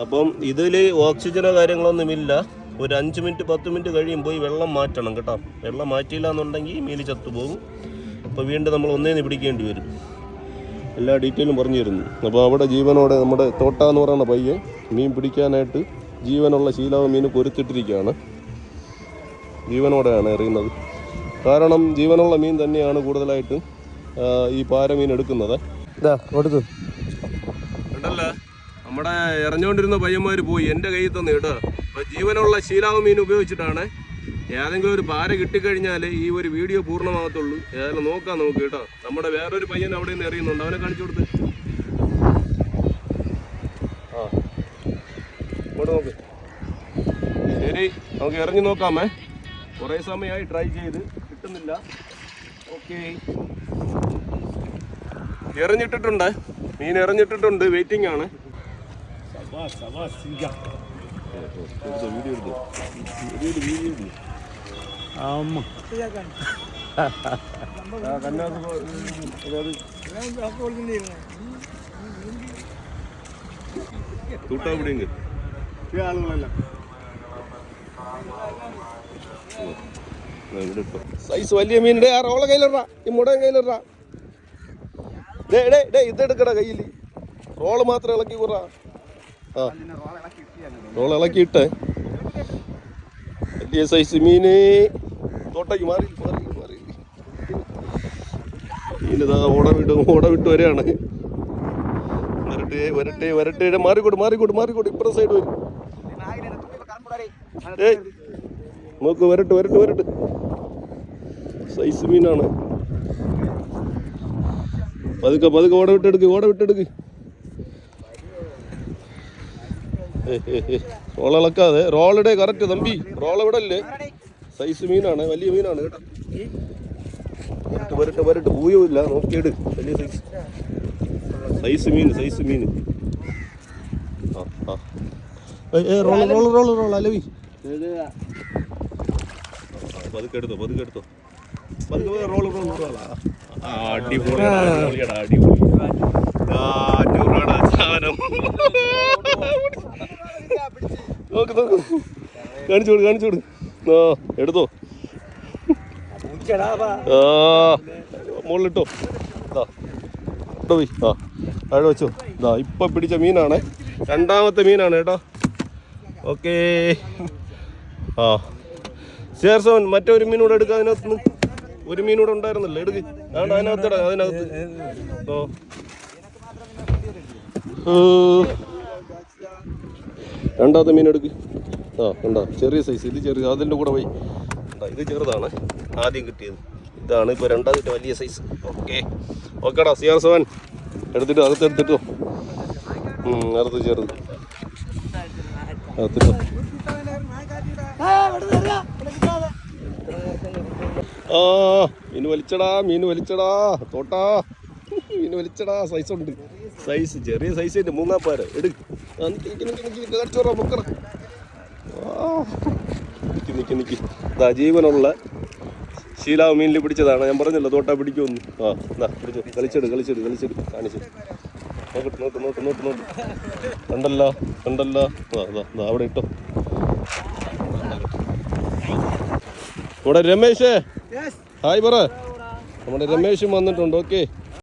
അപ്പം ഇതിൽ ഓക്സിജനോ കാര്യങ്ങളൊന്നുമില്ല. ഒരു 5 മിനിറ്റ് 10 മിനിറ്റ് കഴിയുമ്പോൾ ഈ വെള്ളം മാറ്റണം കേട്ടോ. വെള്ളം മാറ്റിയില്ല എന്നുണ്ടെങ്കിൽ മീൻ ചത്തുപോകും. അപ്പോൾ വീണ്ടും നമ്മൾ ഒന്നേന്ന് പിടിക്കേണ്ടി വരും. എല്ലാ ഡീറ്റെയിലും പറഞ്ഞു തരുന്നു. അപ്പോൾ അവിടെ ജീവനോടെ നമ്മുടെ തോട്ട എന്ന് പറയുന്ന പയ്യൻ മീൻ പിടിക്കാനായിട്ട് ജീവനുള്ള ശീലാവ് മീൻ പൊരുത്തിട്ടിരിക്കുകയാണ്. ജീവനോടെയാണ് എറിയുന്നത്. കാരണം ജീവനുള്ള മീൻ തന്നെയാണ് കൂടുതലായിട്ടും ഈ പാരമീൻ എടുക്കുന്നത്. ഉണ്ടല്ലോ നമ്മുടെ എറിഞ്ഞുകൊണ്ടിരുന്ന പയ്യന്മാർ പോയി എൻ്റെ കയ്യിൽ തന്നെ ഇടുക. അപ്പോൾ ജീവനുള്ള ശീലാവ് മീൻ ഉപയോഗിച്ചിട്ടാണ് ഏതെങ്കിലും ഒരു പാര കിട്ടിക്കഴിഞ്ഞാൽ ഈ ഒരു വീഡിയോ പൂർണ്ണമാകത്തുള്ളൂ. ഏതായാലും നോക്കാം നമുക്ക് കേട്ടോ. നമ്മുടെ വേറൊരു പയ്യൻ അവിടെ നിന്ന് എറിയുന്നുണ്ട്, അവനെ കാണിച്ചു കൊടുത്ത്. ആ ഇങ്ങോട്ട് നോക്ക്. ശരി, നമുക്ക് എറിഞ്ഞു നോക്കാമേ. കുറേ സമയമായി ട്രൈ ചെയ്ത് കിട്ടുന്നില്ല. ഓക്കെ, എറിഞ്ഞിട്ടിട്ടുണ്ട്, മീൻ എറിഞ്ഞിട്ടിട്ടുണ്ട്, വെയിറ്റിംഗ് ആണ്. സൈസ് വലിയ മീനിന്റെ ആ റോള കയ്യിലിട, ഈ മുടൻ കയ്യിലിട. ഇതെടുക്കട കയ്യിൽ, റോള് മാത്രം ഇളക്കി കുറ. ആ റോൾ ഇളക്കിയിട്ട് വലിയ സൈസ് മീന് തോട്ടയ്ക്ക് മാറി മീനിതാ ഓട വിട്ട് വരെയാണ്. വരട്ടെ മാറിക്കോട്ട് ഇപ്പുറം സൈഡ് വരും. നോക്ക്, വരട്ടെ സൈസ് മീനാണ്. പതുക്കെ ഓട വിട്ടെടുക്ക്. റോൾ ഇളക്കാതെ, റോളിടെ കറക്റ്റ് തമ്പി, റോൾ ഇവിടെ അല്ലേ. സൈസ് മീനാണ്, വലിയ മീനാണ് കേട്ടോ. വരട്ടെ പൂയമില്ല, നോക്കിയിട്. വലിയ സൈസ് മീൻ. റോൾ അലവി. പതുക്കെ എടുത്തോ. റോൾ അടിപൊളിയാടാ. സാധനം നോക്ക് കാണിച്ചു കൊടു. ആ എടുത്തോ. മുകളിലിട്ടോ. പോയി അവിടെ വെച്ചോ. ഇതാ ഇപ്പൊ പിടിച്ച മീനാണ്, രണ്ടാമത്തെ മീനാണ് കേട്ടോ. ഓക്കേ. ആ ചേർസവൻ മറ്റൊരു മീൻ കൂടെ എടുക്കുക. അതിനകത്ത് ഒരു മീൻ കൂടെ ഉണ്ടായിരുന്നല്ലോ, എടുക്ക്. അതിനകത്ത് രണ്ടാമത്തെ മീൻ എടുക്ക്. ആ കണ്ടാ, ചെറിയ സൈസ്. ഇത് ചെറിയ, അതിൻ്റെ കൂടെ പോയി. ഇത് ചെറുതാണ് ആദ്യം കിട്ടിയത്. ഇതാണ് ഇപ്പോൾ രണ്ടാമത്തെ വലിയ സൈസ്. ഓക്കേടാ CR7 എടുത്തിട്ട് അകത്തെടുത്തിട്ടോ. അകത്ത് ചെറുത് അകത്തിട്ടോ. ആ മീൻ വലിച്ചടാ തോട്ടാ, മീൻ വലിച്ചടാ. സൈസ് ഉണ്ട്, സൈസ് ചെറിയ സൈസ് ഉണ്ട്. മൂങ്ങാപ്പാര എടുക്ക്. നിക്ക്. ഇതാ ജീവനുള്ള ശീലാവ് മീനിൽ പിടിച്ചതാണ്. ഞാൻ പറഞ്ഞല്ലോ തോട്ടാ പിടിക്കുമെന്ന്. ആ എന്നാ പിടിച്ചോ, കളിച്ചെടു കാണിച്ചു. നോക്ക്. കണ്ടല്ലോ. അവിടെ ഇട്ടോ. ഇവിടെ രമേശ് ഹായ് പറ. നമ്മുടെ രമേശും വന്നിട്ടുണ്ട്. ഓക്കെ.